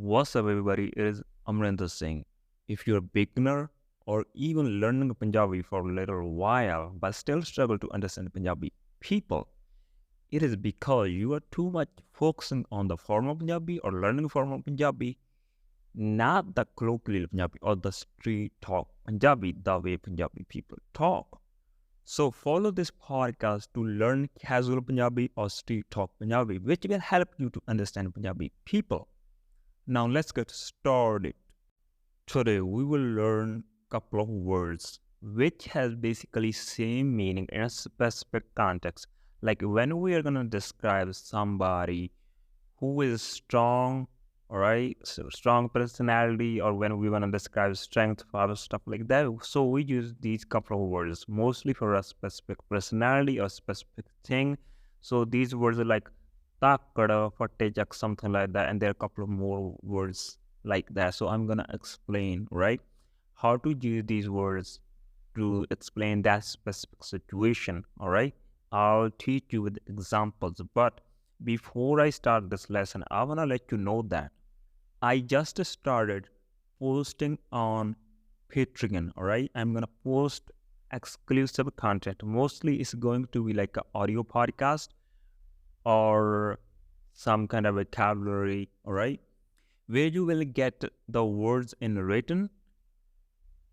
What's up, everybody? It is Amrinder Singh. If you're a beginner or even learning Punjabi for a little while but still struggle to understand Punjabi people, it is because you are too much focusing on the formal Punjabi or learning formal Punjabi, not the colloquial Punjabi or the street talk Punjabi, the way Punjabi people talk. So follow this podcast to learn casual Punjabi or street talk Punjabi, which will help you to understand Punjabi people. Now let's get started. Today we will learn a couple of words which has basically same meaning in a specific context. Like when we are gonna describe somebody who is strong, alright, so strong personality, or when we wanna describe strength, power, stuff like that. So we use these couple of words mostly for a specific personality or specific thing. So these words are like takada, fatejak, something like that, and there are a couple of more words like that. So I'm gonna explain, right, how to use these words to explain that specific situation. All right, I'll teach you with examples. But before I start this lesson, I wanna let you know that I just started posting on Patreon. All right, I'm gonna post exclusive content. Mostly, it's going to be like an audio podcast or some kind of vocabulary, all right, where you will get the words in written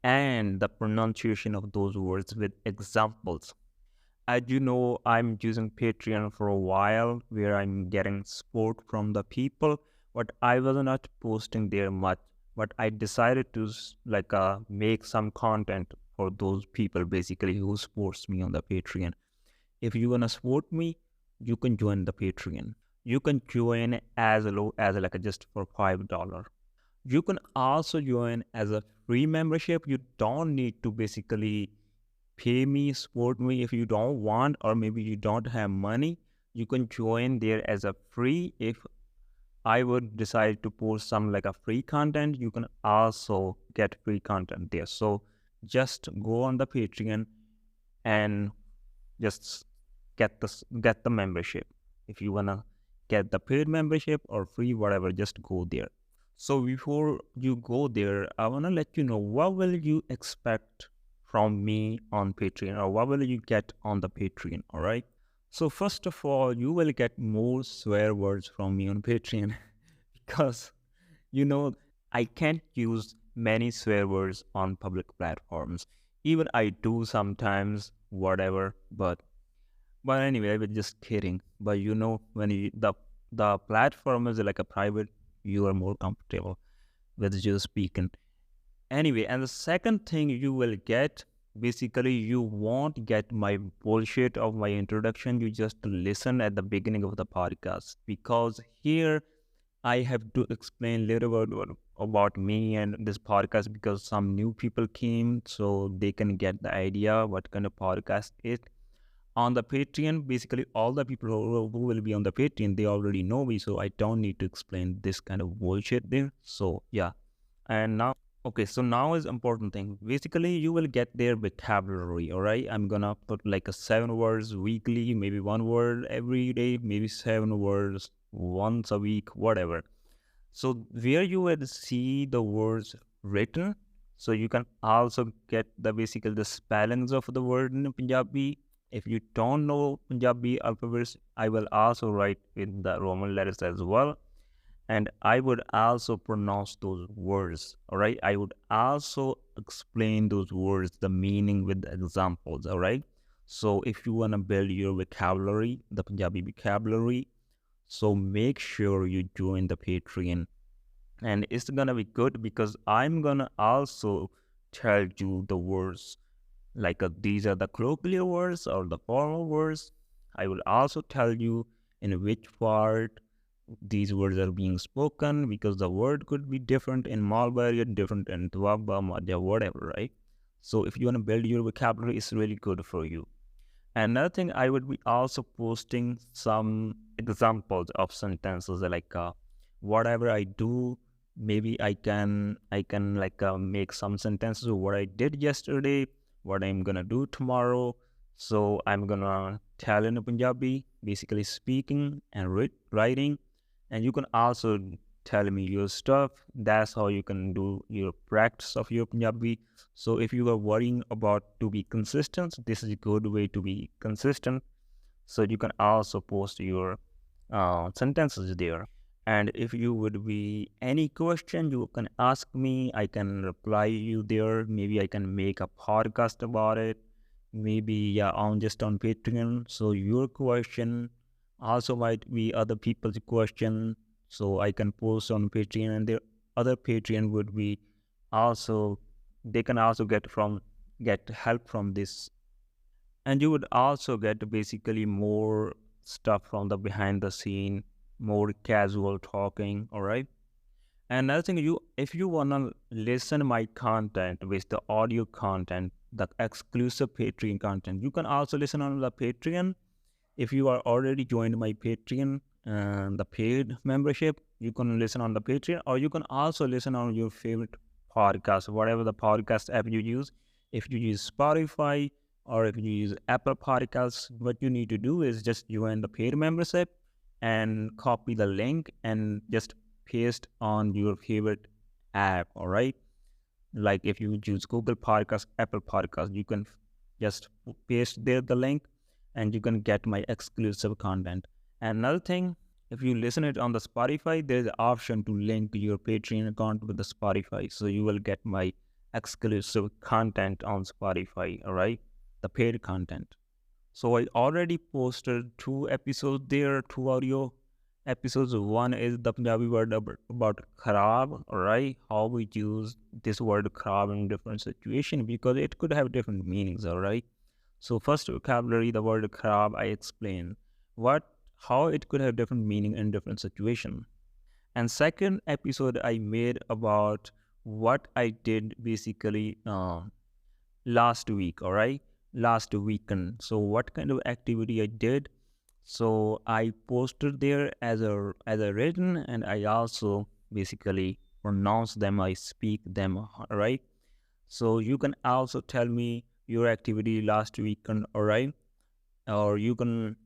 and the pronunciation of those words with examples. As you know, I'm using Patreon for a while where I'm getting support from the people, but I was not posting there much. But I decided to make some content for those people basically who supports me on the Patreon. If you wanna support me, you can join the Patreon. You can join as low as like just for $5. You can also join as a free membership. You don't need to basically pay me, support me if you don't want, or maybe you don't have money. You can join there as a free. If I would decide to post some like a free content, you can also get free content there. So just go on the Patreon and just get the membership. If you wanna get the paid membership or free, whatever, just go there. So before you go there, I wanna let you know what will you expect from me on Patreon, or what will you get on the Patreon. All right. So first of all, you will get more swear words from me on Patreon because you know I can't use many swear words on public platforms. Even I do sometimes, whatever, but anyway, I was just kidding. But when the platform is like a private, you are more comfortable with just speaking. Anyway, and the second thing you will get, basically, you won't get my bullshit of my introduction. You just listen at the beginning of the podcast because here I have to explain little about me and this podcast because some new people came, so they can get the idea what kind of podcast it on the Patreon. Basically, all the people who will be on the Patreon, they already know me, so I don't need to explain this kind of bullshit there. So yeah, and now, okay, so now is important thing. Basically, you will get their vocabulary. All right, I'm gonna put like a 7 words weekly, maybe 1 word every day, maybe 7 words once a week, whatever. So where you will see the words written, so you can also get the basically the spellings of the word in Punjabi. If you don't know Punjabi alphabets, I will also write in the Roman letters as well. And I would also pronounce those words. All right. I would also explain those words, the meaning with the examples. All right. So if you want to build your vocabulary, the Punjabi vocabulary, so make sure you join the Patreon. And it's gonna be good because I'm gonna also tell you the words like these are the colloquial words or the formal words. I will also tell you in which part these words are being spoken because the word could be different in Malbari, different in Tuaba, Madhya, whatever, right? So if you want to build your vocabulary, it's really good for you. Another thing, I would be also posting some examples of sentences like whatever I do. Maybe I can make some sentences of what I did yesterday, what I'm gonna do tomorrow. So I'm gonna tell in Punjabi, basically speaking and writing, and you can also tell me your stuff. That's how you can do your practice of your Punjabi. So if you are worrying about to be consistent, this is a good way to be consistent. So you can also post your sentences there. And if you would be any question, you can ask me. I can reply you there. Maybe I can make a podcast about it. Maybe yeah, on just on Patreon. So your question also might be other people's question. So I can post on Patreon, and the other Patreon would be also, they can also get help from this, and you would also get basically more stuff from the behind the scene, more casual talking. All right. And another thing, you if you wanna listen my content with the audio content, the exclusive Patreon content, you can also listen on the Patreon. If you are already joined my Patreon and the paid membership, you can listen on the Patreon, or you can also listen on your favorite podcast, whatever the podcast app you use. If you use Spotify or if you use Apple Podcasts, what you need to do is just join the paid membership and copy the link and just paste on your favorite app. All right. Like if you use Google Podcast, Apple Podcast, you can just paste there the link and you can get my exclusive content. And another thing, if you listen it on the Spotify, there's an option to link your Patreon account with the Spotify. So you will get my exclusive content on Spotify, all right? The paid content. So I already posted 2 episodes there, 2 audio episodes. One is the Punjabi word about kharab, alright? How we use this word kharab in different situations, because it could have different meanings, alright? So first vocabulary, the word kharab, I explain how it could have different meaning in different situation. And second episode I made about what I did basically last week, all right, last weekend. So what kind of activity I did. So I posted there as a written, and I also basically pronounce them, I speak them, all right. So you can also tell me your activity last weekend, all right, or you can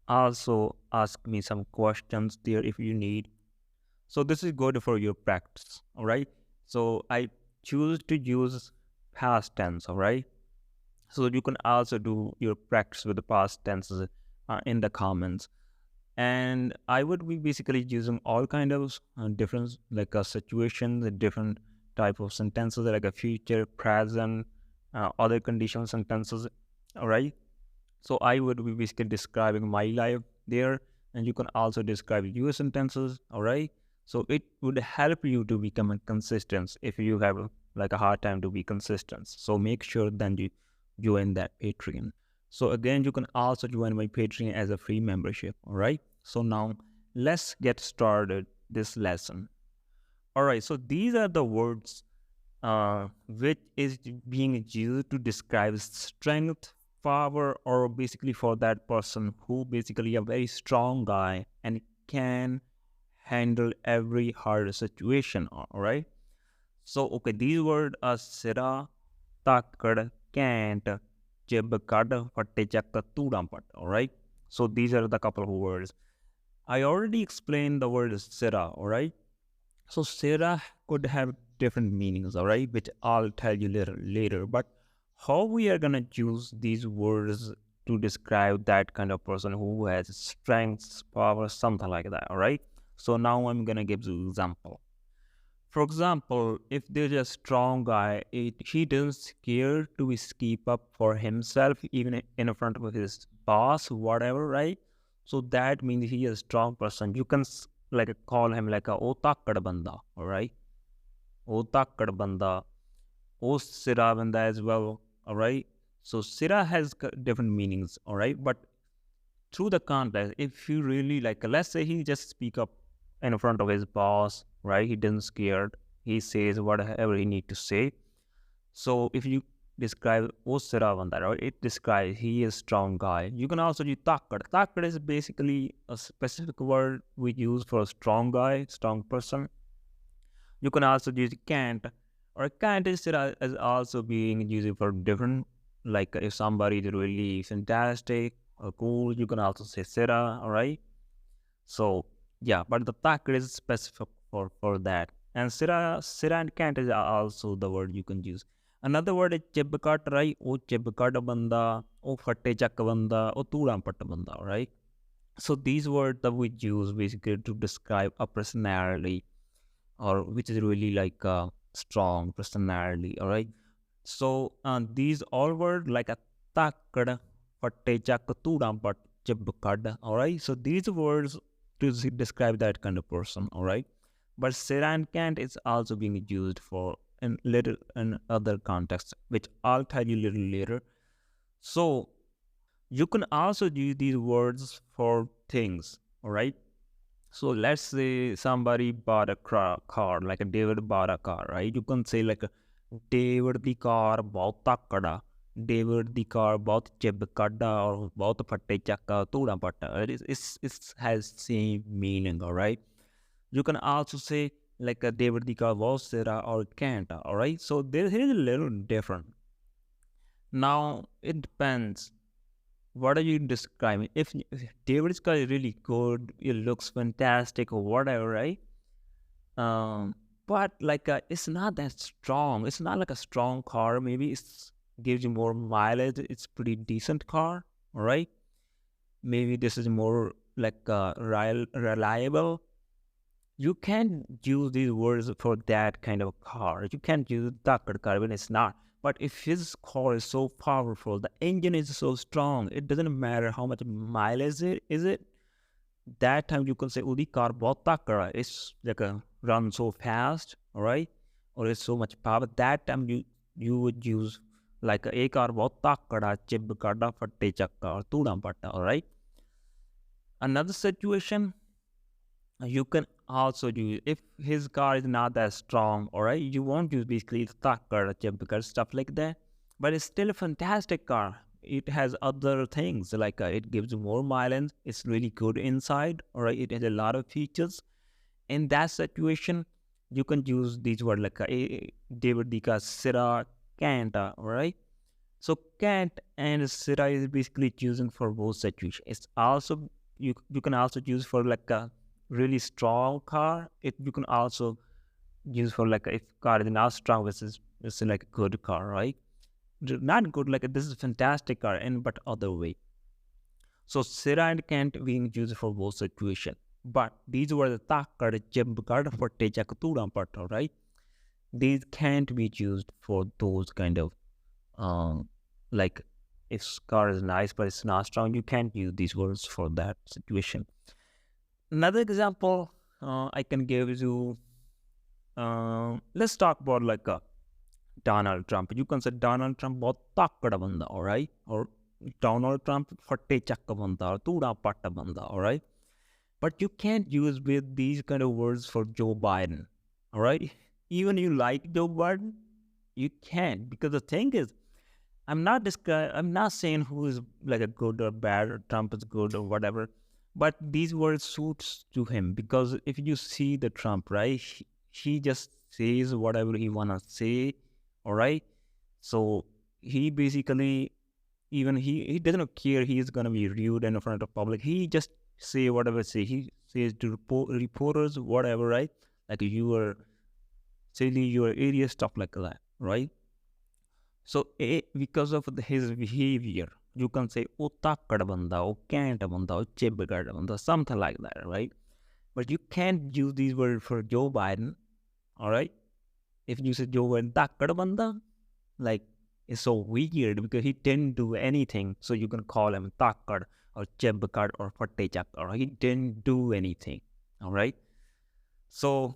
also ask me some questions there if you need. So this is good for your practice, all right. So I choose to use past tense, all right. So you can also do your practice with the past tenses in the comments. And I would be basically using all kind of different like a situation, the different type of sentences like a future, present, other conditional sentences, all right. So I would be basically describing my life there, and you can also describe your sentences, all right. So it would help you to become a consistent if you have like a hard time to be consistent. So make sure then you join that Patreon. So again, you can also join my Patreon as a free membership, all right. So now let's get started this lesson. All right, so these are the words which is being used to describe strength, power, or basically for that person who basically a very strong guy and can handle every hard situation. All right. So okay, these words are sira, takad, can't, jib, fatte, chakka, tudampat. All right. So these are the couple of words. I already explained the word sira. All right. So Sarah could have different meanings, all right, which I'll tell you later. But how we are gonna use these words to describe that kind of person who has strengths, power, something like that, all right? So now I'm gonna give you an example. For example, if there's a strong guy, he doesn't scare to speak up for himself, even in front of his boss, whatever, right? So that means he is a strong person. You can like call him like a otakad banda, all right? Otakad banda, o sira banda as well, all right? So sira has different meanings, all right? But through the context, if you really like, let's say he just speak up in front of his boss, right? He doesn't scared. He says whatever he need to say. So if you describe Osira Vandar, right? It describes he is strong guy. You can also use Takkad. Takkad is basically a specific word we use for a strong guy, strong person. You can also use can't, or can't is also being used for different, like if somebody is really fantastic or cool, you can also say Sira, all right? So Yeah, but the takkad is specific for that. And sira and can't is also the word you can use. Another word is chibkat, right? Oh chibkat banda, oh fatte chak banda, oh turam pat banda, right? So these words that we use basically to describe a personality, or which is really like a strong personality, all right? So these all words like a takkad, fatte chak, turam pat, chibkat, all right? So these words to describe that kind of person, all right? But Sarah and Kant is also being used for in little in other contexts, which I'll tell you a little later. So you can also use these words for things, all right? So let's say somebody bought a car, like a David bought a car, right? You can say like David the car बहुत तकड़ा, David the car बहुत चिपकड़ा or बहुत फट्टे चक्का तूड़ा पट्टा. It has same meaning, all right? You can also say like a David the car was Sarah or can't, all right? So here is a little different. Now it depends. What are you describing? If David's car is really good, it looks fantastic or whatever, right? But like it's not that strong. It's not like a strong car. Maybe it gives you more mileage. It's pretty decent car, all right? Maybe this is more like reliable. You can't use these words for that kind of car. You can't use Dakar car when it's not. But if his car is so powerful, the engine is so strong, it doesn't matter how much mileage it is it. That time you can say, "Udi car bahut takra hai." It's like a run so fast, all right, or it's so much power. That time you would use like a car bahut takra, chib kada fatte chakka or tuda patta, all right. Another situation you can also use if his car is not that strong, all right, you won't use basically the takkar because stuff like that, but it's still a fantastic car. It has other things like it gives you more mileage, it's really good inside, all right, it has a lot of features. In that situation you can use these words like David Dika Sira can't, all right. So can't and Sira is basically choosing for both situations. It's also you can also use for like a really strong car. It you can also use for like if car is not strong, it's like a good car, right? Not good like this is a fantastic car, and but other way. So Sira and can't being used for both situation. But these were the takkar, jembkar for techaktura part, all right? These can't be used for those kind of like if car is nice but it's not strong, you can't use these words for that situation. Another example I can give you, let's talk about like Donald Trump. You can say Donald Trump बहुत तकड़ा बंदा, all right? Or Donald Trump फट्टे चक्का बंदा, तूड़ा पट्टा बंदा, all right? But you can't use with these kind of words for Joe Biden, all right? Even you like Joe Biden, you can't, because the thing is, I'm not saying who is like a good or bad, or Trump is good or whatever, but these words suits to him because if you see the Trump, right, he just says whatever he wanna say, all right. So he basically even he doesn't care he's gonna be rude in front of public. He just say whatever say. He says to reporters whatever, right? Like you are silly, you are idiot, stuff like that, right? So because of his behavior, you can say "oh takkad banda," "oh can't banda," "oh chibgad banda," something like that, right? But you can't use these words for Joe Biden, all right? If you say Joe Biden takkad banda, like it's so weird because he didn't do anything, so you can call him takkad or chibgad or fattechak, or he didn't do anything, all right? So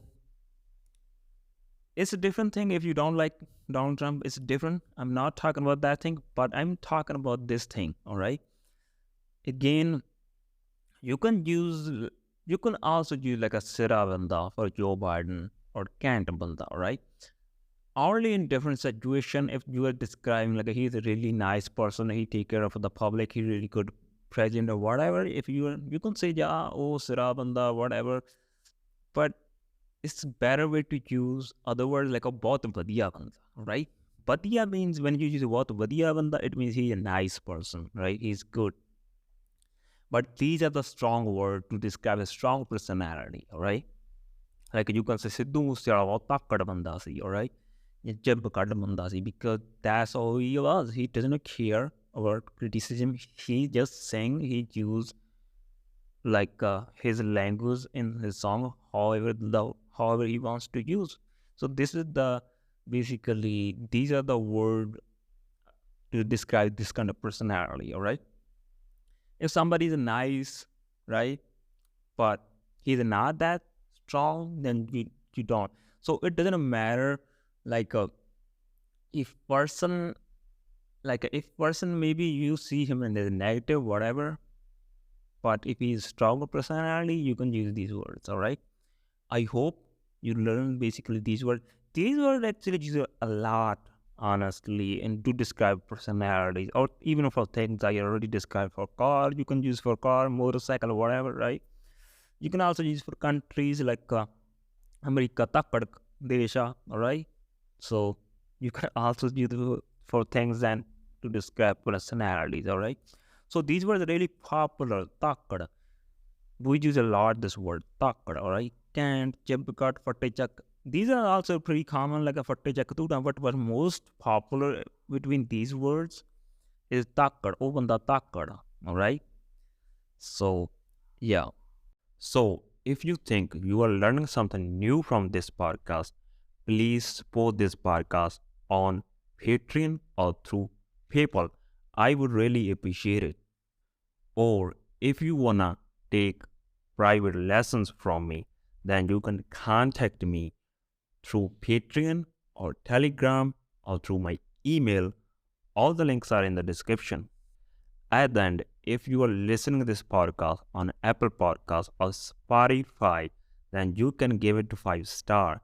it's a different thing if you don't like Donald Trump. It's different. I'm not talking about that thing, but I'm talking about this thing. All right. Again, you can use, you can also use like a Sira banda for Joe Biden or Kant banda. All right. Only in different situation, if you are describing like he's a really nice person, he take care of the public, he really good president or whatever. If you can say yeah, oh Sira banda, whatever. But it's better way to use other words like a बहुत बढ़िया बंदा, right? बढ़िया means when you use बहुत बढ़िया बंदा, it means he's a nice person, right? He's good. But these are the strong words to describe a strong personality, all right? Like you can say Sidhu Moosewala ਬਹੁਤ ਧਾਕੜ ਬੰਦਾ ਸੀ, all right? ਇਹ jib ਕੱਢ ਬੰਦਾ ਸੀ, because that's all he was. He doesn't care about criticism. He just sang, he used like his language in his song however he wants to use. So this is the basically these are the words to describe this kind of personality, all right? If somebody is nice, right, but he's not that strong, then you don't. So it doesn't matter like if person if person maybe you see him in the negative whatever, but if he's stronger personality, you can use these words, all right? I hope you learn basically these words. These words actually use a lot, honestly, and to describe personalities, or even for things I already described for car, you can use for car, motorcycle, whatever, right? You can also use for countries like America, Takkad, Desha, all right? So you can also use for things and to describe personalities, all right? So these were really popular, Takkad. We use a lot this word, Takkad, all right? Can't, Chebkat, Fatechak. These are also pretty common, like a Fatechak Tuta. What was most popular between these words is Takkad, open the Takkad, all right? So, yeah. So, if you think you are learning something new from this podcast, please support this podcast on Patreon or through PayPal. I would really appreciate it. Or if you wanna take private lessons from me, then you can contact me through Patreon or Telegram or through my email. All the links are in the description. At the end, if you are listening to this podcast on Apple Podcasts or Spotify, then you can give it to 5 star.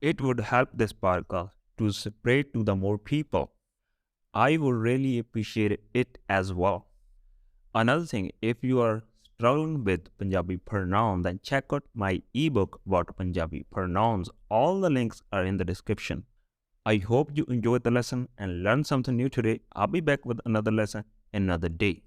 It would help this podcast to spread to the more people. I would really appreciate it as well. Another thing, if you are struggling with Punjabi pronouns, then check out my ebook about Punjabi pronouns. All the links are in the description. I hope you enjoyed the lesson and learned something new today. I'll be back with another lesson another day.